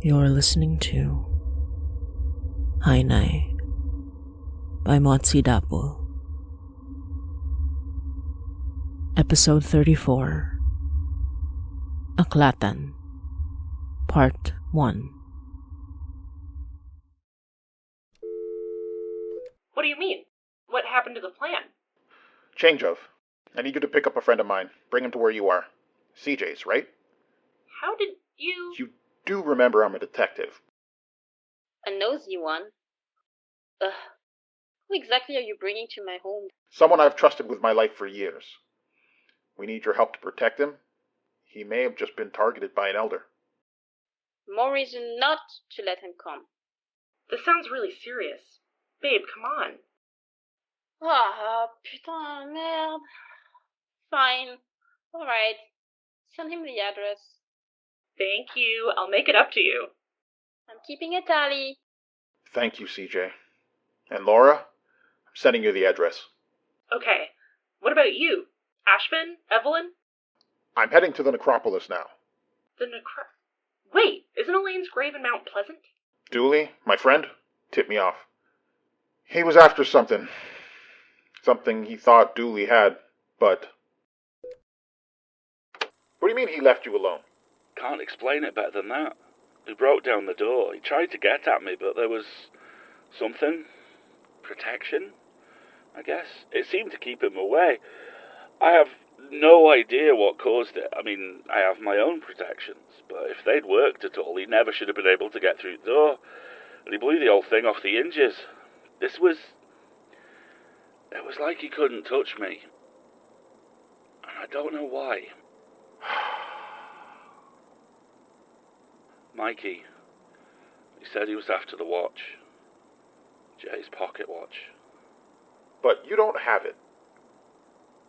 You're listening to Hainai by Motzie Dapul. Episode 34, Aklatan, Part 1. What do you mean? What happened to the plan? Change of. I need you to pick up a friend of mine. Bring him to where you are. CJ's, right? How did you... You do remember I'm a detective. A nosy one? Ugh. Who exactly are you bringing to my home? Someone I've trusted with my life for years. We need your help to protect him. He may have just been targeted by an elder. More reason not to let him come. This sounds really serious. Babe, come on. Ah, putain, merde. Fine. Alright. Send him the address. Thank you. I'll make it up to you. I'm keeping a tally. Thank you, CJ. And Laura, I'm sending you the address. Okay. What about you? Ashvin? Evelyn? I'm heading to the necropolis now. Wait, isn't Elaine's grave in Mount Pleasant? Dooley, my friend, tipped me off. He was after something. Something he thought Dooley had, but... What do you mean he left you alone? Can't explain it better than that. He broke down the door. He tried to get at me, but there was something. Protection, I guess. It seemed to keep him away. I have no idea what caused it. I mean, I have my own protections, but if they'd worked at all, he never should have been able to get through the door. And he blew the whole thing off the hinges. It was like he couldn't touch me. And I don't know why. Mikey, he said he was after the watch. Jay's pocket watch. But you don't have it.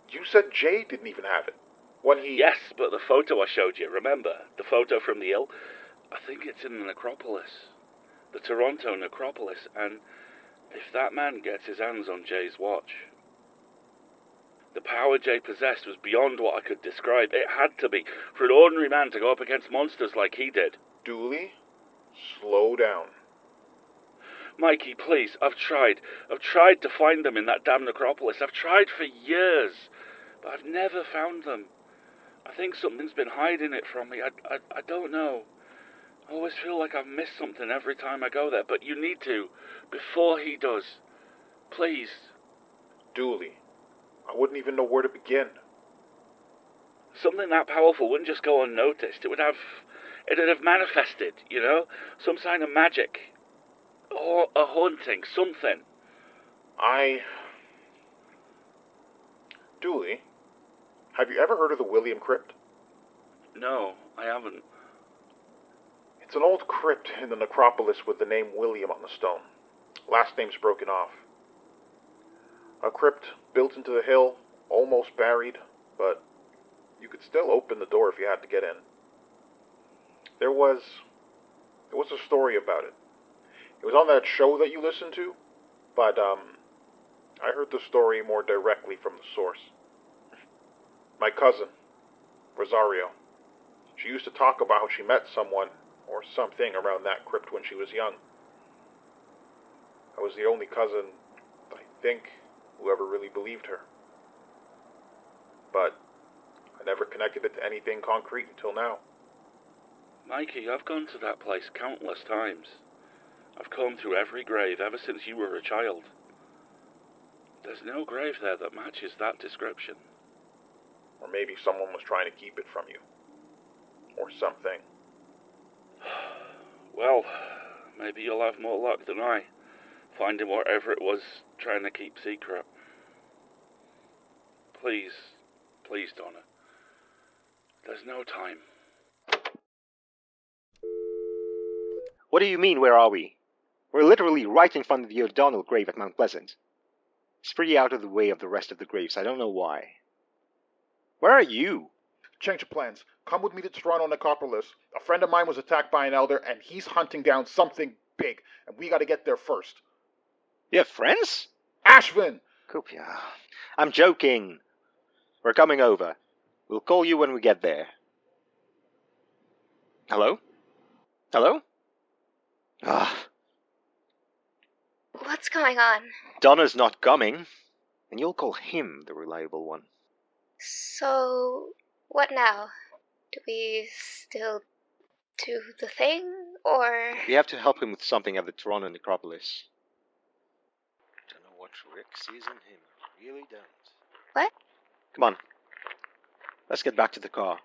You said Jay didn't even have it. When he... Yes, but the photo I showed you, remember? The photo from the Ill? I think it's in the necropolis. The Toronto necropolis, and if that man gets his hands on Jay's watch... The power Jay possessed was beyond what I could describe. It had to be, for an ordinary man to go up against monsters like he did. Dooley, slow down. Mikey, please, I've tried. I've tried to find them in that damn necropolis. I've tried for years, but I've never found them. I think something's been hiding it from me. I don't know. I always feel like I've missed something every time I go there, but you need to, before he does. Please. Dooley, I wouldn't even know where to begin. Something that powerful wouldn't just go unnoticed. It'd have manifested, you know? Some sign of magic. Or a haunting, something. Dooley, have you ever heard of the William Crypt? No, I haven't. It's an old crypt in the necropolis with the name William on the stone. Last name's broken off. A crypt built into the hill, almost buried, but you could still open the door if you had to get in. There was a story about it. It was on that show that you listened to, but I heard the story more directly from the source. My cousin, Rosario, she used to talk about how she met someone or something around that crypt when she was young. I was the only cousin, I think, who ever really believed her. But I never connected it to anything concrete until now. Mikey, I've gone to that place countless times. I've combed through every grave ever since you were a child. There's no grave there that matches that description. Or maybe someone was trying to keep it from you. Or something. Well, maybe you'll have more luck than I, finding whatever it was trying to keep secret. Please, Donna. There's no time. What do you mean, where are we? We're literally right in front of the O'Donnell grave at Mount Pleasant. It's pretty out of the way of the rest of the graves, I don't know why. Where are you? Change of plans. Come with me to Toronto necropolis. A friend of mine was attacked by an elder, and he's hunting down something big, and we gotta get there first. You have friends? Ashvin! Kopia. I'm joking. We're coming over. We'll call you when we get there. Hello? Hello? Ah, What's going on? Donna's not coming, and you'll call him the reliable one. So, what now? Do we still do the thing, or... We have to help him with something at the Toronto necropolis. Don't know what Rick sees in him. I really don't. What? Come on. Let's get back to the car.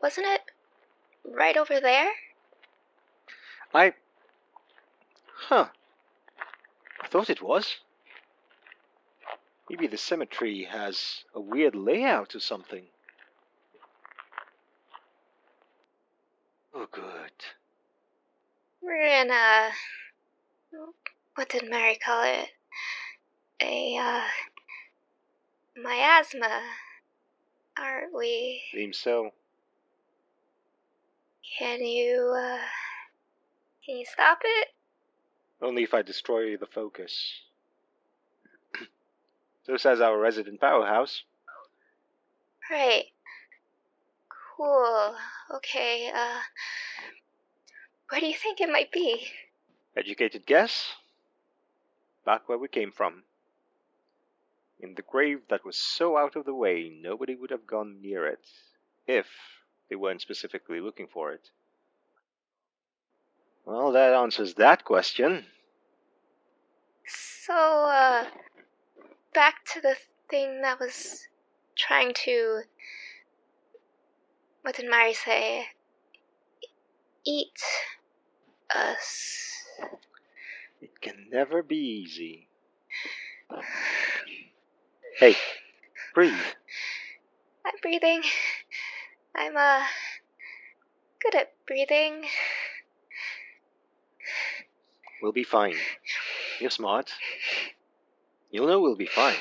Wasn't it right over there? I thought it was. Maybe the cemetery has a weird layout or something. Oh, good. We're in what did Mary call it? Miasma, aren't we? Seems so. Can you stop it? Only if I destroy the focus. So says our resident powerhouse. Right. Cool. Okay, where do you think it might be? Educated guess? Back where we came from. In the grave that was so out of the way nobody would have gone near it, if they weren't specifically looking for it. Well, that answers that question. So, back to the thing that was trying to... What did Mary say? Eat us. It can never be easy. Hey, breathe. I'm breathing. I'm, good at breathing. We'll be fine. You're smart. You'll know we'll be fine.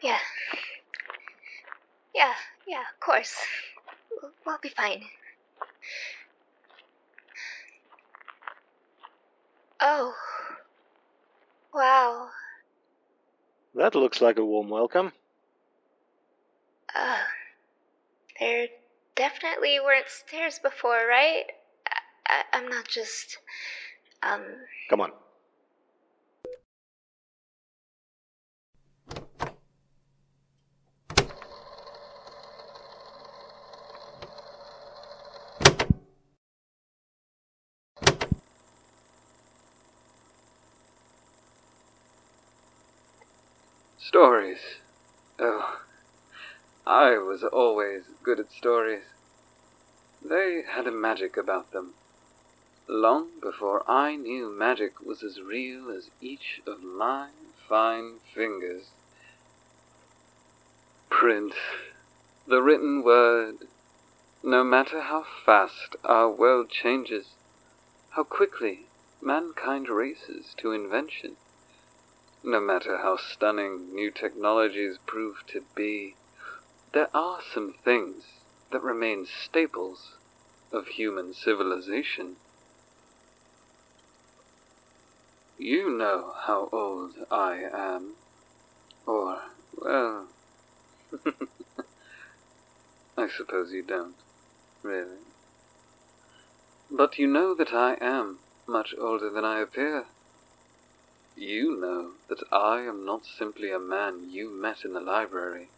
Yeah, of course. We'll be fine. Oh. Wow. That looks like a warm welcome. There definitely weren't stairs before, right? I'm not just, Come on. Stories. Oh, I was always good at stories. They had a magic about them. Long before I knew magic was as real as each of my fine fingers. Print, the written word. No matter how fast our world changes, how quickly mankind races to invention, no matter how stunning new technologies prove to be, there are some things that remain staples of human civilization. You know how old I am. Or, well, I suppose you don't, really. But you know that I am much older than I appear. You know that I am not simply a man you met in the library,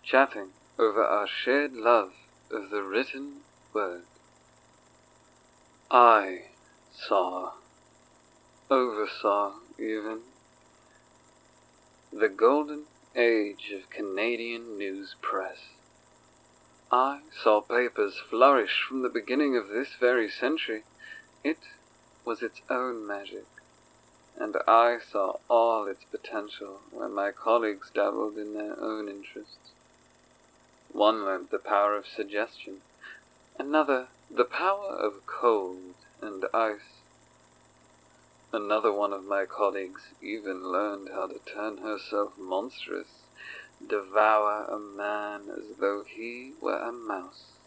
chatting over our shared love of the written word. I oversaw even, the golden age of Canadian news press. I saw papers flourish from the beginning of this very century. It was its own magic, and I saw all its potential when my colleagues dabbled in their own interests. One learned the power of suggestion, another the power of cold and ice. Another one of my colleagues even learned how to turn herself monstrous, devour a man as though he were a mouse.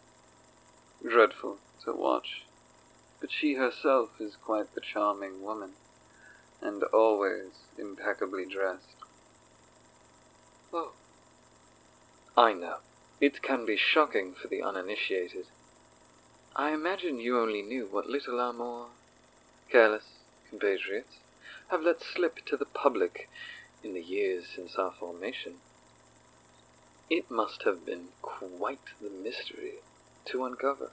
Dreadful to watch, but she herself is quite the charming woman, and always impeccably dressed. Oh, I know. It can be shocking for the uninitiated. I imagine you only knew what little our more careless compatriots have let slip to the public in the years since our formation. It must have been quite the mystery to uncover.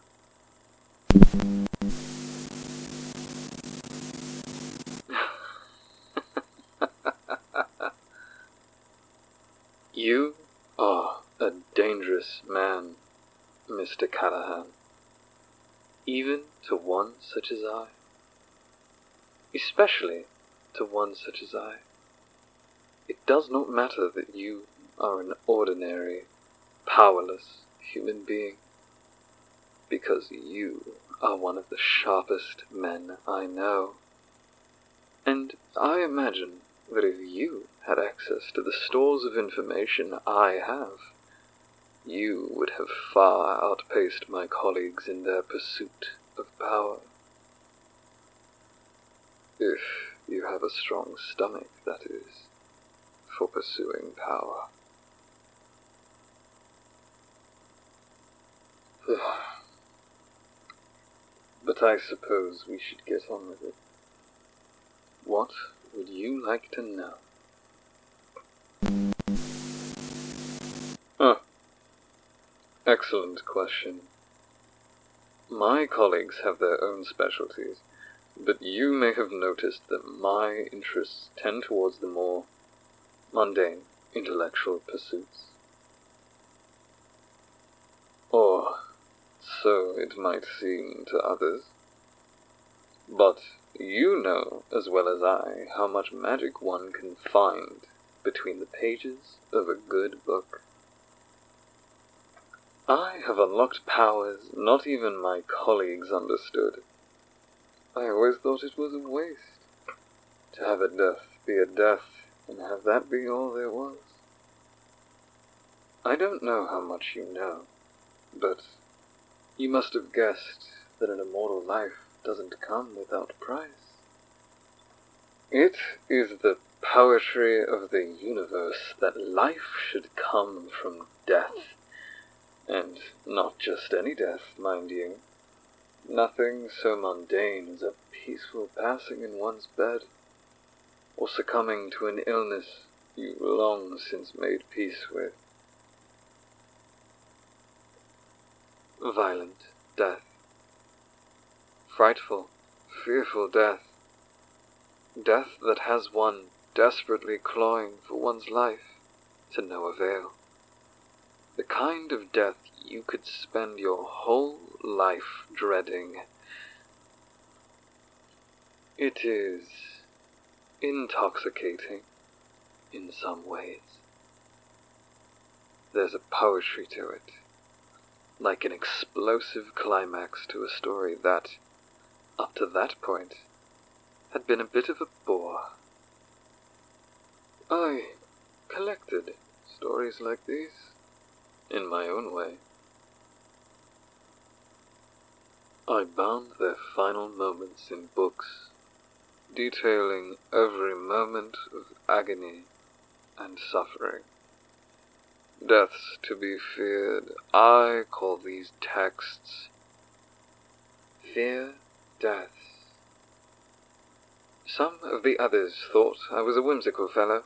You are a dangerous man, Mr. Callahan, even to one such as I. Especially to one such as I. It does not matter that you are an ordinary, powerless human being, because you are one of the sharpest men I know. And I imagine that if you had access to the stores of information I have, you would have far outpaced my colleagues in their pursuit of power. If you have a strong stomach, that is, for pursuing power. But I suppose we should get on with it. What would you like to know? Excellent question. My colleagues have their own specialties, but you may have noticed that my interests tend towards the more mundane intellectual pursuits. Or so it might seem to others. But you know as well as I how much magic one can find between the pages of a good book. I have unlocked powers not even my colleagues understood. I always thought it was a waste to have a death be a death and have that be all there was. I don't know how much you know, but you must have guessed that an immortal life doesn't come without price. It is the poetry of the universe that life should come from death. And not just any death, mind you. Nothing so mundane as a peaceful passing in one's bed, or succumbing to an illness you've long since made peace with. Violent death. Frightful, fearful death. Death that has one desperately clawing for one's life to no avail. The kind of death you could spend your whole life dreading. It is intoxicating in some ways. There's a poetry to it, like an explosive climax to a story that, up to that point, had been a bit of a bore. I collected stories like these, in my own way. I bound their final moments in books, detailing every moment of agony and suffering. Deaths to be feared, I call these texts Fear Deaths. Some of the others thought I was a whimsical fellow,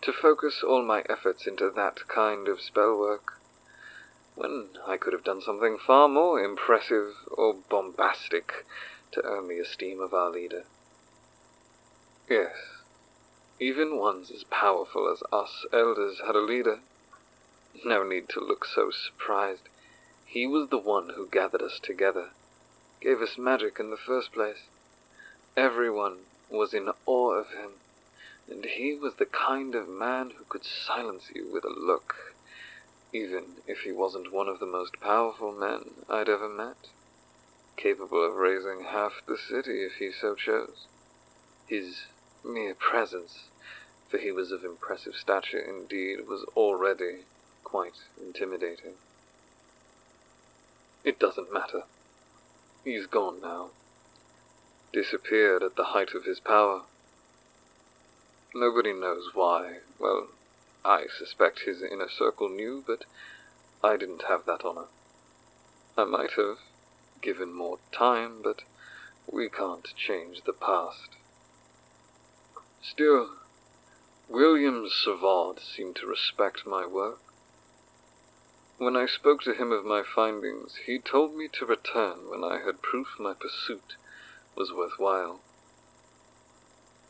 to focus all my efforts into that kind of spell work, when I could have done something far more impressive or bombastic to earn the esteem of our leader. Yes, even ones as powerful as us elders had a leader. No need to look so surprised. He was the one who gathered us together, gave us magic in the first place. Everyone was in awe of him, and he was the kind of man who could silence you with a look, even if he wasn't one of the most powerful men I'd ever met, capable of raising half the city if he so chose. His mere presence, for he was of impressive stature indeed, was already quite intimidating. It doesn't matter. He's gone now. Disappeared at the height of his power. Nobody knows why. Well, I suspect his inner circle knew, but I didn't have that honor. I might have given more time, but we can't change the past. Still, William's savant seemed to respect my work. When I spoke to him of my findings, he told me to return when I had proof my pursuit was worthwhile.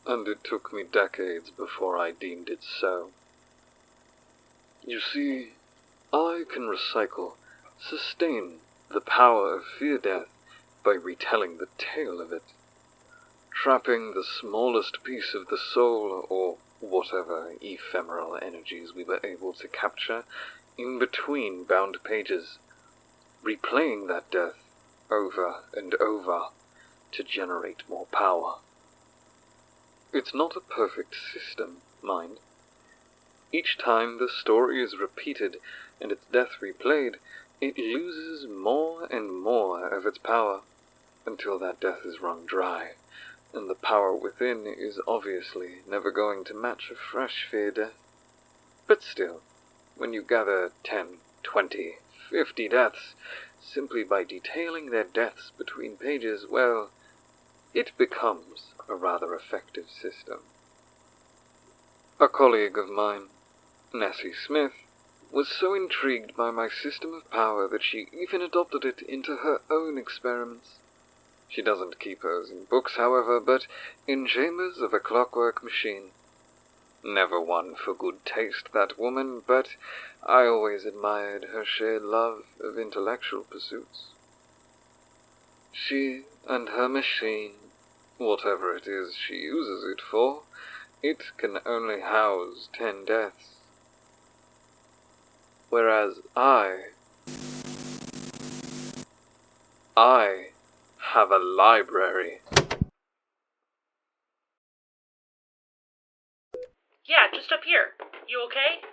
And it took me decades before I deemed it so. You see, I can sustain the power of fear-death by retelling the tale of it, trapping the smallest piece of the soul, or whatever ephemeral energies we were able to capture, in between bound pages, replaying that death over and over to generate more power. It's not a perfect system, mind. Each time the story is repeated and its death replayed, it loses more and more of its power, until that death is wrung dry, and the power within is obviously never going to match a fresh fear death. But still, when you gather 10, 20, 50 deaths, simply by detailing their deaths between pages, well, it becomes a rather effective system. A colleague of mine, Nessie Smith, was so intrigued by my system of power that she even adopted it into her own experiments. She doesn't keep hers in books, however, but in chambers of a clockwork machine. Never one for good taste, that woman, but I always admired her shared love of intellectual pursuits. She and her machine, whatever it is she uses it for, it can only house 10 deaths. Whereas I have a library. Yeah, just up here. You okay?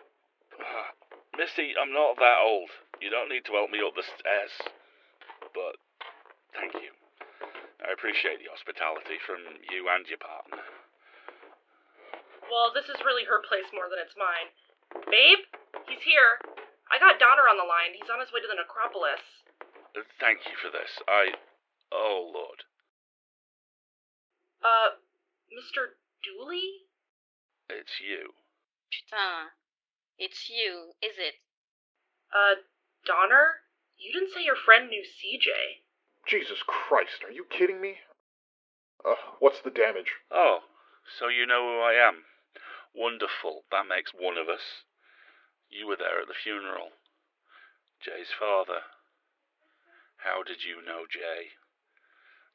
Missy, I'm not that old. You don't need to help me up the stairs. But thank you. I appreciate the hospitality from you and your partner. Well, this is really her place more than it's mine. Babe? He's here. I got Donner on the line. He's on his way to the necropolis. Thank you for this. Oh, Lord. Mr. Dooley? It's you. Putain. It's you, is it? Donner? You didn't say your friend knew CJ. Jesus Christ, are you kidding me? What's the damage? Oh, so you know who I am. Wonderful. That makes one of us. You were there at the funeral. Jay's father. How did you know Jay?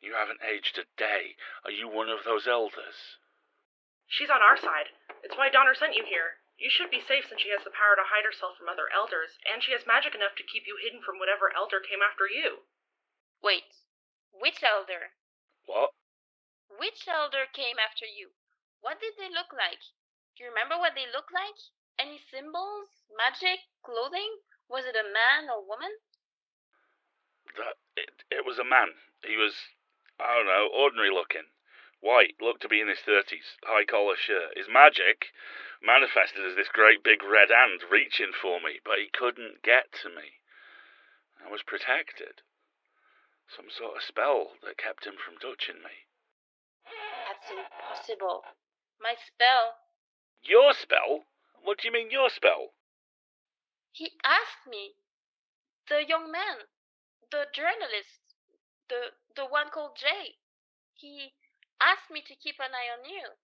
You haven't aged a day. Are you one of those elders? She's on our side. It's why Donner sent you here. You should be safe since she has the power to hide herself from other elders, and she has magic enough to keep you hidden from whatever elder came after you. Wait. Which elder? What? Which elder came after you? What did they look like? Do you remember what they looked like? Any symbols? Magic? Clothing? Was it a man or woman? It was a man. He was, I don't know, ordinary looking. White, looked to be in his 30s, high collar shirt. His magic manifested as this great big red hand reaching for me, but he couldn't get to me. I was protected. Some sort of spell that kept him from touching me. That's impossible. My spell. Your spell? What do you mean, your spell? He asked me. The young man. The journalist. The one called Jay. He asked me to keep an eye on you.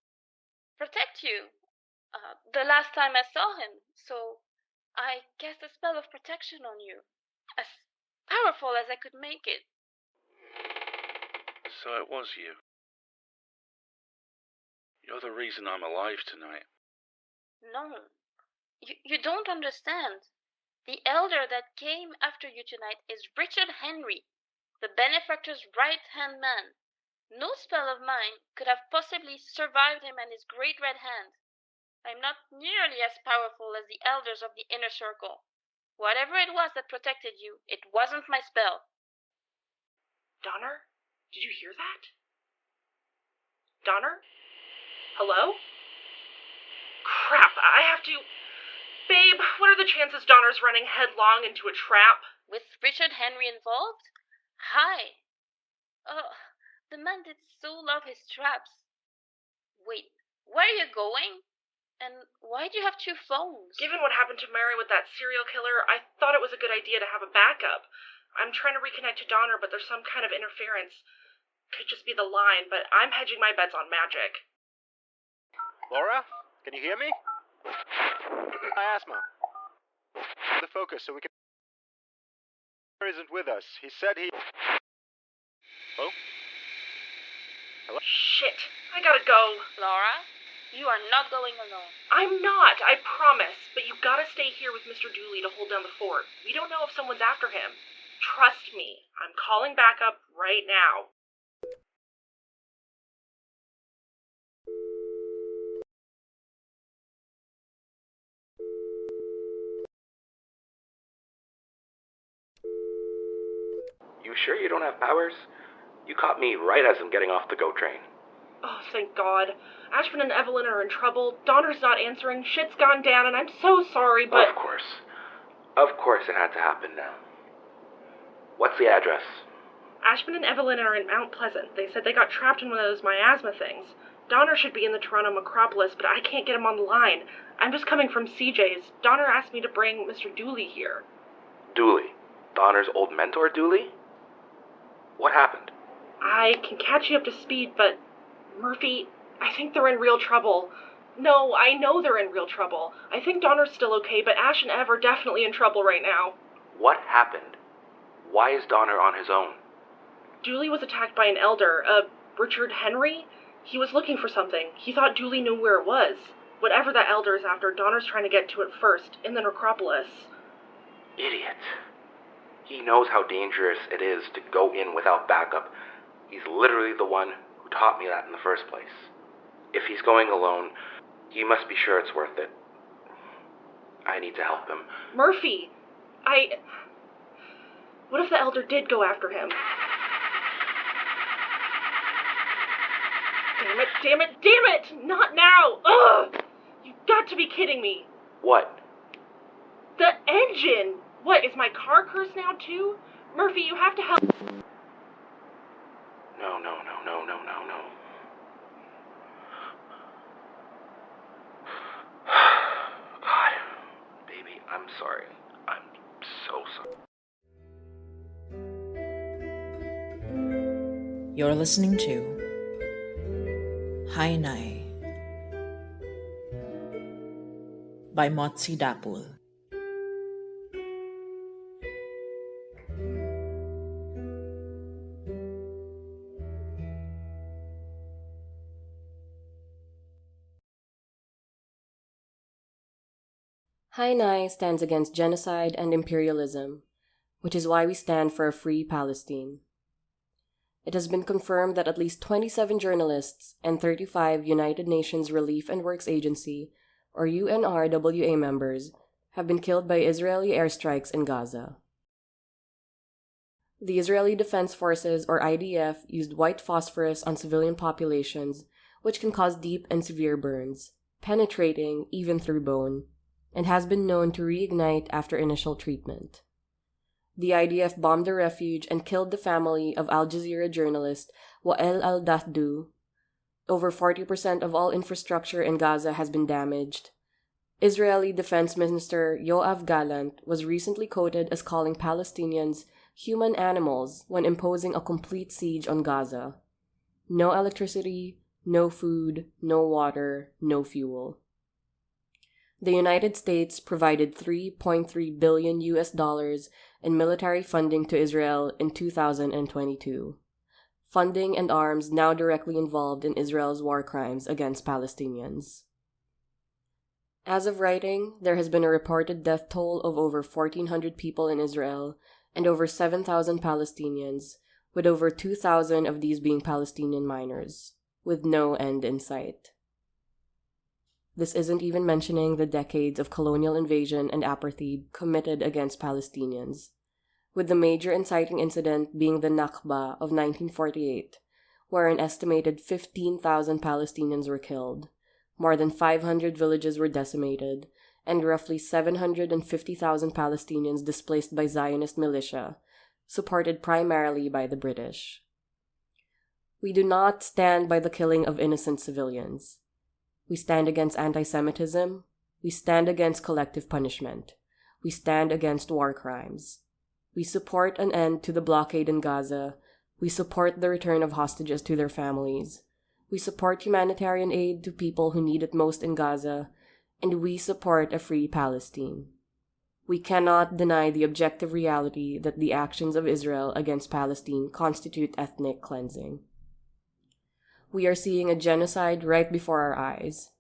Protect you. The last time I saw him. So I cast a spell of protection on you. As powerful as I could make it. So it was you. You're the reason I'm alive tonight. No. You don't understand. The elder that came after you tonight is Richard Henry, the benefactor's right-hand man. No spell of mine could have possibly survived him and his great red hand. I'm not nearly as powerful as the elders of the inner circle. Whatever it was that protected you, it wasn't my spell. Donner? Did you hear that? Donner? Hello? Crap, I have to... Babe, what are the chances Donner's running headlong into a trap? With Richard Henry involved? Hi. The man did so love his traps. Wait, where are you going? And why do you have 2 phones? Given what happened to Mary with that serial killer, I thought it was a good idea to have a backup. I'm trying to reconnect to Donner, but there's some kind of interference. Could just be the line, but I'm hedging my bets on magic. Laura, can you hear me? My asthma. The focus, so we can. Isn't with us. He said he. Oh. Hello. Shit! I gotta go. Laura, you are not going alone. I'm not, I promise. But you gotta stay here with Mr. Dooley to hold down the fort. We don't know if someone's after him. Trust me. I'm calling backup right now. You sure you don't have powers? You caught me right as I'm getting off the GO train. Oh, thank God. Ashvin and Evelyn are in trouble. Donner's not answering. Shit's gone down, and I'm so sorry, but... Of course. Of course it had to happen now. What's the address? Ashvin and Evelyn are in Mount Pleasant. They said they got trapped in one of those miasma things. Donner should be in the Toronto Necropolis, but I can't get him on the line. I'm just coming from CJ's. Donner asked me to bring Mr. Dooley here. Dooley? Donner's old mentor, Dooley? What happened? I can catch you up to speed, but... Murphy, I think they're in real trouble. No, I know they're in real trouble. I think Donner's still okay, but Ash and Ev are definitely in trouble right now. What happened? Why is Donner on his own? Dooley was attacked by an elder, Richard Henry. He was looking for something. He thought Dooley knew where it was. Whatever that elder is after, Donner's trying to get to it first, in the necropolis. Idiot. He knows how dangerous it is to go in without backup. He's literally the one who taught me that in the first place. If he's going alone, he must be sure it's worth it. I need to help him. Murphy! What if the elder did go after him? Damn it! Not now! Ugh! You've got to be kidding me! What? The engine! What, is my car cursed now too? Murphy, you have to help. No. God, baby, I'm sorry. I'm so sorry. You're listening to Hai Nai by Motzie Dapul. Hai Nai stands against genocide and imperialism, which is why we stand for a free Palestine. It has been confirmed that at least 27 journalists and 35 United Nations Relief and Works Agency, or UNRWA members, have been killed by Israeli airstrikes in Gaza. The Israeli Defense Forces, or IDF, used white phosphorus on civilian populations, which can cause deep and severe burns, penetrating even through bone, and has been known to reignite after initial treatment. The IDF bombed a refuge and killed the family of Al Jazeera journalist Wael al-Dahdou. Over 40% of all infrastructure in Gaza has been damaged. Israeli Defense Minister Yoav Gallant was recently quoted as calling Palestinians human animals when imposing a complete siege on Gaza. No electricity, no food, no water, no fuel. The United States provided $3.3 billion in military funding to Israel in 2022. Funding and arms now directly involved in Israel's war crimes against Palestinians. As of writing, there has been a reported death toll of over 1,400 people in Israel and over 7,000 Palestinians, with over 2,000 of these being Palestinian minors, with no end in sight. This isn't even mentioning the decades of colonial invasion and apartheid committed against Palestinians, with the major inciting incident being the Nakba of 1948, where an estimated 15,000 Palestinians were killed, more than 500 villages were decimated, and roughly 750,000 Palestinians displaced by Zionist militia, supported primarily by the British. We do not stand by the killing of innocent civilians. We stand against anti-Semitism. We stand against collective punishment. We stand against war crimes. We support an end to the blockade in Gaza. We support the return of hostages to their families. We support humanitarian aid to people who need it most in Gaza. And we support a free Palestine. We cannot deny the objective reality that the actions of Israel against Palestine constitute ethnic cleansing. We are seeing a genocide right before our eyes.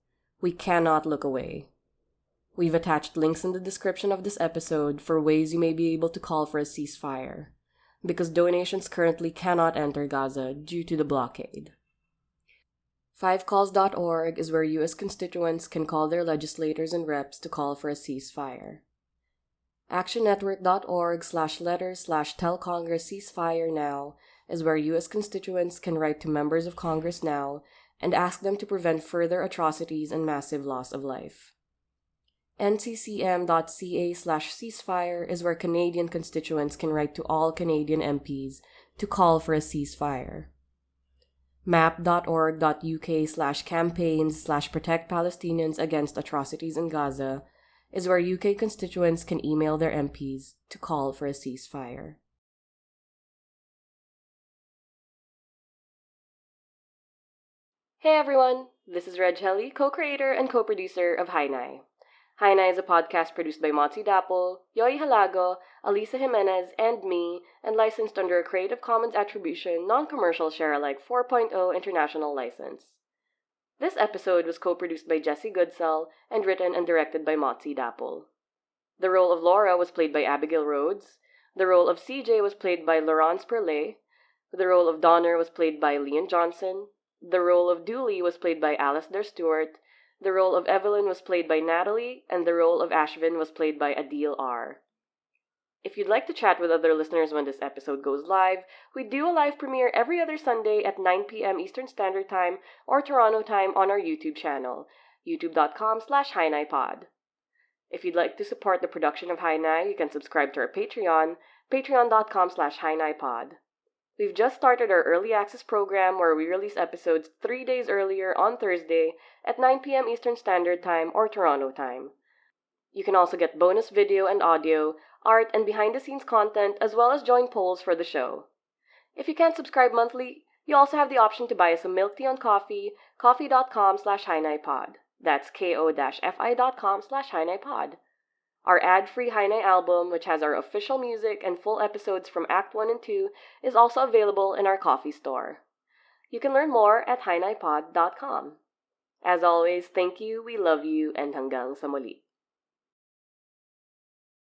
We cannot look away. We've attached links in the description of this episode for ways you may be able to call for a ceasefire, because donations currently cannot enter Gaza due to the blockade. 5calls.org is where U.S. constituents can call their legislators and reps to call for a ceasefire. actionnetwork.org/letters/tell-Congress-ceasefire-now is where U.S. constituents can write to members of Congress now and ask them to prevent further atrocities and massive loss of life. nccm.ca/ceasefire is where Canadian constituents can write to all Canadian MPs to call for a ceasefire. map.org.uk/campaigns/protect Palestinians against atrocities in Gaza is where UK constituents can email their MPs to call for a ceasefire. Hey everyone, this is Reg Helly, co-creator and co-producer of Hainai. Hainai is a podcast produced by Motzie Dapul, Yoy Halago, Alisa Jimenez, and me, and licensed under a Creative Commons Attribution, Non-Commercial Share-alike 4.0 International License. This episode was co-produced by Jesse Goodsell and written and directed by Motzie Dapul. The role of Laura was played by Abigayle Rhodes, the role of CJ was played by Laurence Perlet, the role of Donner was played by Leon Johnson, the role of Dooley was played by Alasdair Stuart, the role of Evelyn was played by Natalie, and the role of Ashvin was played by Adil R. If you'd like to chat with other listeners when this episode goes live, we do a live premiere every other Sunday at 9 p.m. Eastern Standard Time or Toronto time on our YouTube channel, youtube.com/HainaiPod. If you'd like to support the production of Hainai, you can subscribe to our Patreon, patreon.com/HainaiPod. We've just started our early access program where we release episodes 3 days earlier on Thursday at 9 p.m. Eastern Standard Time or Toronto time. You can also get bonus video and audio, art, and behind-the-scenes content, as well as join polls for the show. If you can't subscribe monthly, you also have the option to buy us some milk tea on Ko-fi, ko-fi.com/HainaiPod. That's ko-fi.com/HainaiPod. Our ad-free Hainai album, which has our official music and full episodes from Act 1 and 2, is also available in our Ko-fi store. You can learn more at hainaipod.com. As always, thank you, we love you, and hanggang sa muli.